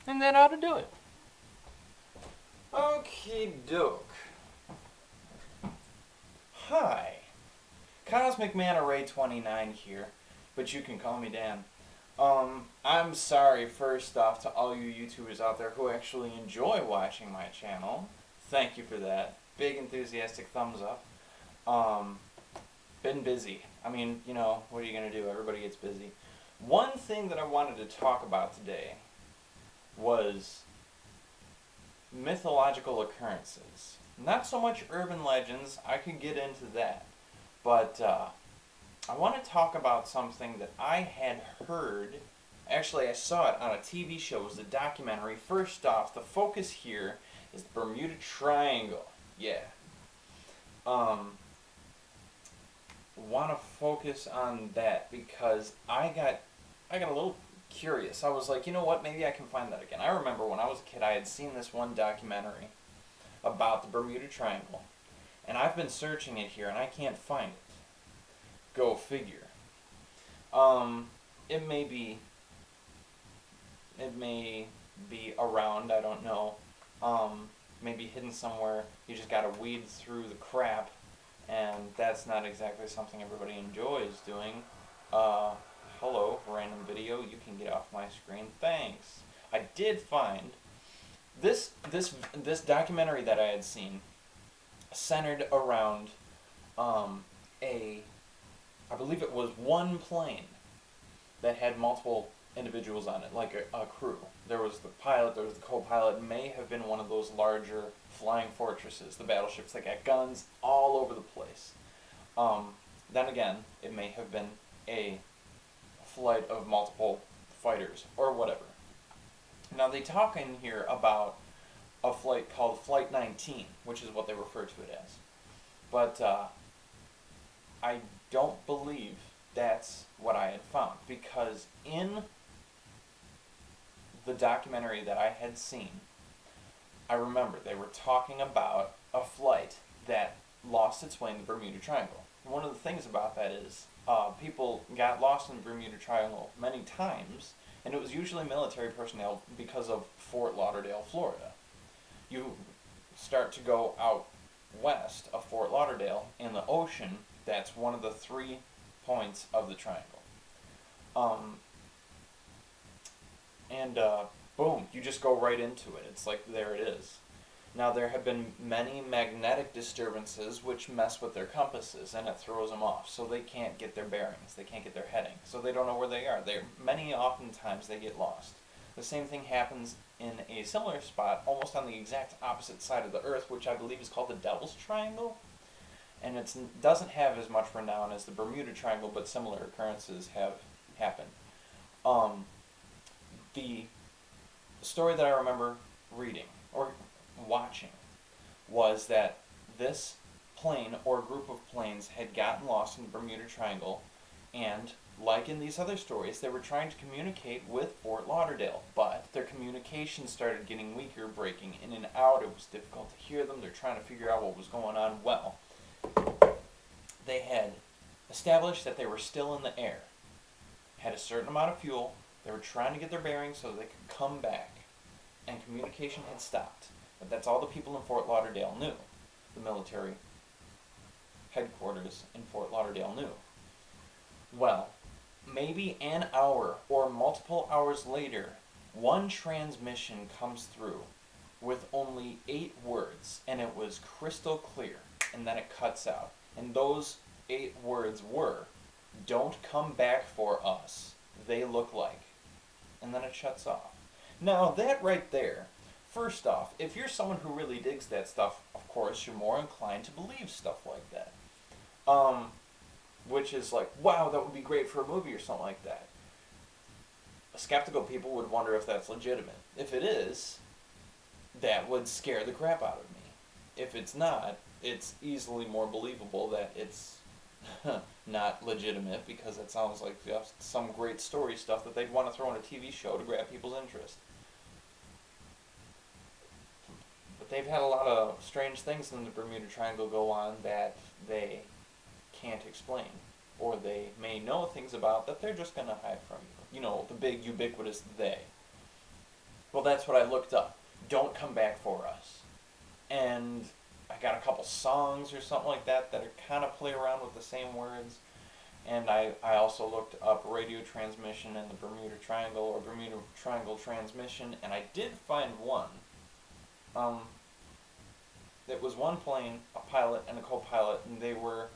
And that ought to do it. Okie doke. Hi. Cosmic Man Array 29 here, but you can call me Dan. I'm sorry first off to all you YouTubers out there who actually enjoy watching my channel. Thank you for that. Big enthusiastic thumbs up. Um, been busy. I mean, what are you gonna do? Everybody gets busy. One thing that I wanted to talk about today was mythological occurrences. Not so much urban legends, I could get into that. But I want to talk about something that I had heard. Actually, I saw it on a TV show. It was a documentary. First off, the focus here is the Bermuda Triangle. Yeah. Want to focus on that because I got a little curious. I was like, you know what? Maybe I can find that again. I remember when I was a kid, I had seen this one documentary about the Bermuda Triangle, and I've been searching it here, and I can't find it. Go figure. It may be. It may be around. I don't know. Maybe hidden somewhere. You just gotta weed through the crap, and that's not exactly something everybody enjoys doing. Hello, random video. You can get off my screen. Thanks. I did find this documentary that I had seen centered around I believe it was one plane that had multiple individuals on it, like a crew. There was the pilot, there was the co-pilot. It may have been one of those larger flying fortresses, the battleships that got guns all over the place. Then again, it may have been a flight of multiple fighters or whatever. Now they talk in here about a flight called Flight 19, which is what they refer to it as. But I don't believe that's what I had found, because in the documentary that I had seen, I remember they were talking about a flight that lost its way in the Bermuda Triangle. One of the things about that is people got lost in the Bermuda Triangle many times, and it was usually military personnel because of Fort Lauderdale, Florida. You start to go out west of Fort Lauderdale in the ocean. That's one of the 3 points of the triangle. And boom, you just go right into it. It's like, there it is. Now, there have been many magnetic disturbances which mess with their compasses, and it throws them off. So they can't get their bearings. They can't get their heading. So they don't know where they are. Oftentimes they get lost. The same thing happens in a similar spot, almost on the exact opposite side of the Earth, which I believe is called the Devil's Triangle. And it doesn't have as much renown as the Bermuda Triangle, but similar occurrences have happened. The story that I remember reading or watching was that this plane or group of planes had gotten lost in the Bermuda Triangle, and like in these other stories, they were trying to communicate with Fort Lauderdale, but their communication started getting weaker, breaking in and out. It was difficult to hear them. They're trying to figure out what was going on. Well, they had established that they were still in the air, had a certain amount of fuel. They were trying to get their bearings so they could come back, and communication had stopped. But that's all the people in Fort Lauderdale knew. The military headquarters in Fort Lauderdale knew. Well, maybe an hour or multiple hours later, one transmission comes through with only 8 words, and it was crystal clear, and then it cuts out. And those 8 words were, "Don't come back for us. They look like," and then it shuts off. Now, that right there, first off, if you're someone who really digs that stuff, of course, you're more inclined to believe stuff like that. Which is like, wow, that would be great for a movie or something like that. Skeptical people would wonder if that's legitimate. If it is, that would scare the crap out of me. If it's not, it's easily more believable that it's not legitimate, because it sounds like just some great story stuff that they'd want to throw in a TV show to grab people's interest. But they've had a lot of strange things in the Bermuda Triangle go on that they can't explain, or they may know things about that they're just going to hide from you. You know, the big ubiquitous they. Well, that's what I looked up. Don't Come Back For Us. And I got a couple songs or something like that are kind of play around with the same words. And I also looked up radio transmission in the Bermuda Triangle or Bermuda Triangle transmission, and I did find one. It was one plane, a pilot and a co-pilot, and they were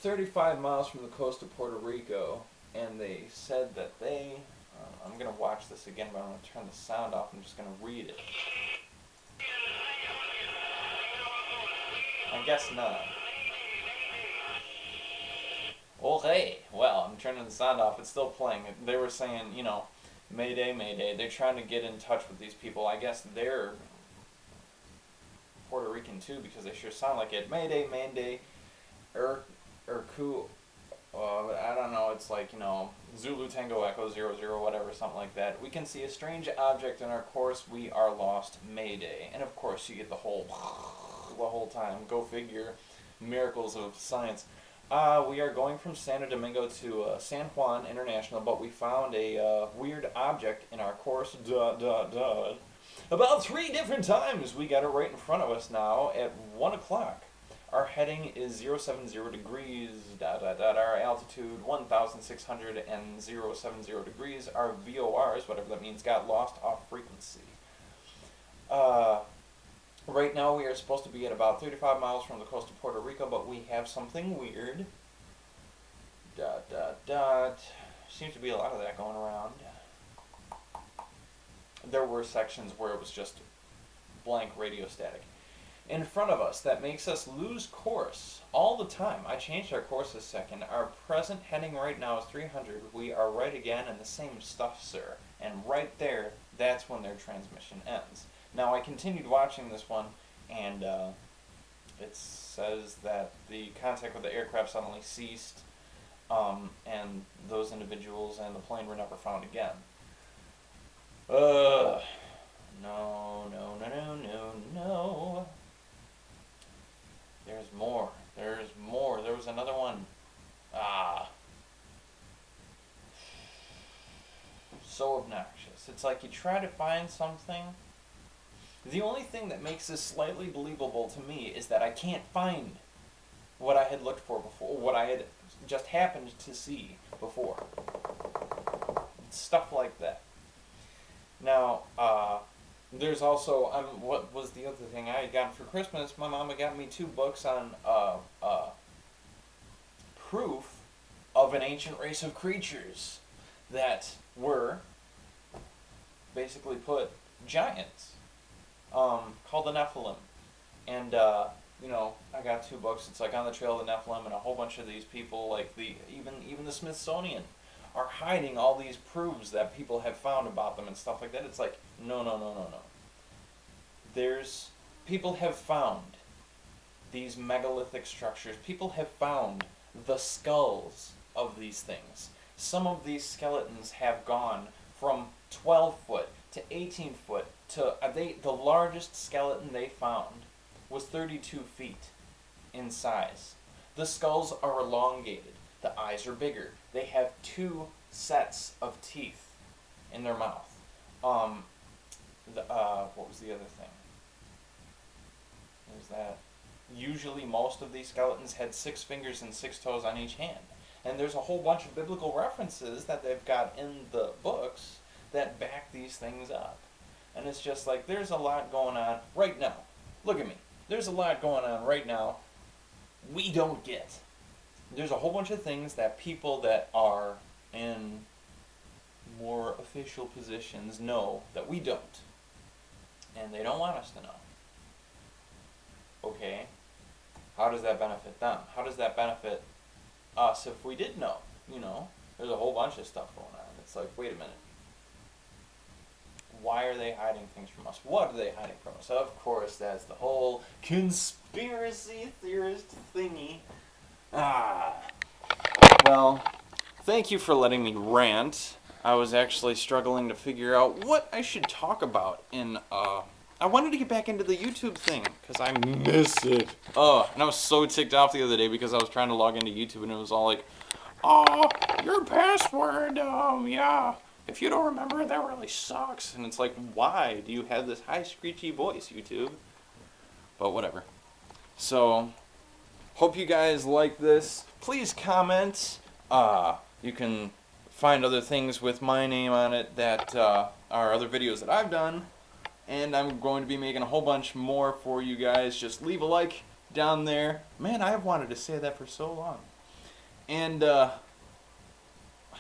35 miles from the coast of Puerto Rico, and they said that they... I'm going to watch this again, but I'm going to turn the sound off. I'm just going to read it. I guess not. Okay, well, I'm turning the sound off. It's still playing. They were saying, Mayday, Mayday. They're trying to get in touch with these people. I guess they're Puerto Rican too, because they sure sound like it. Mayday, Mayday, Urku. I don't know. It's like, Zulu Tango Echo 00, whatever, something like that. We can see a strange object in our course. We are lost. Mayday. And of course, you get the whole time. Go figure. Miracles of science. We are going from Santo Domingo to San Juan International, but we found a weird object in our course. About 3 different times. We got it right in front of us now at 1 o'clock. Our heading is 070 degrees. Our altitude 1,600 and 070 degrees. Our VORs, whatever that means, got lost off frequency. Right now we are supposed to be at about 35 miles from the coast of Puerto Rico, but we have something weird. Seems to be a lot of that going around. There were sections where it was just blank radio static. In front of us, that makes us lose course all the time. I changed our course a second. Our present heading right now is 300. We are right again in the same stuff, sir. And right there, that's when their transmission ends. Now, I continued watching this one, and it says that the contact with the aircraft suddenly ceased, and those individuals and the plane were never found again. No. There's more. There was another one. So obnoxious. It's like you try to find something. The only thing that makes this slightly believable to me is that I can't find what I had looked for before, what I had just happened to see before. Stuff like that. Now, there's also, what was the other thing I had gotten for Christmas? My mama got me 2 books on proof of an ancient race of creatures that were basically put giants. Called the Nephilim. And, I got 2 books. It's like On the Trail of the Nephilim, and a whole bunch of these people, like even the Smithsonian, are hiding all these proofs that people have found about them and stuff like that. It's like, no. People have found these megalithic structures. People have found the skulls of these things. Some of these skeletons have gone from 12 foot to 18 foot to the largest skeleton they found was 32 feet in size. The skulls are elongated. The eyes are bigger. They have 2 sets of teeth in their mouth. What was the other thing? There's that. Usually most of these skeletons had 6 fingers and 6 toes on each hand. And there's a whole bunch of biblical references that they've got in the books that back these things up. And it's just like, there's a lot going on right now. Look at me. There's a lot going on right now we don't get. There's a whole bunch of things that people that are in more official positions know that we don't. And they don't want us to know. Okay? How does that benefit them? How does that benefit us if we did know? There's a whole bunch of stuff going on. It's like, wait a minute. Why are they hiding things from us? What are they hiding from us? Of course, that's the whole conspiracy theorist thingy. Well, thank you for letting me rant. I was actually struggling to figure out what I should talk about in, I wanted to get back into the YouTube thing, because I miss it. And I was so ticked off the other day because I was trying to log into YouTube and it was all like, your password, yeah. if you don't remember, that really sucks. And it's like, why do you have this high screechy voice, YouTube? But whatever. So, hope you guys like this. Please comment. You can find other things with my name on it that are other videos that I've done. And I'm going to be making a whole bunch more for you guys. Just leave a like down there. Man, I've wanted to say that for so long. And I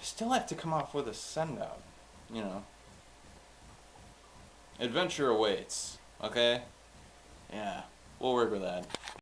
still have to come off with a send out. You know. Adventure awaits. Okay? Yeah. We'll work with that.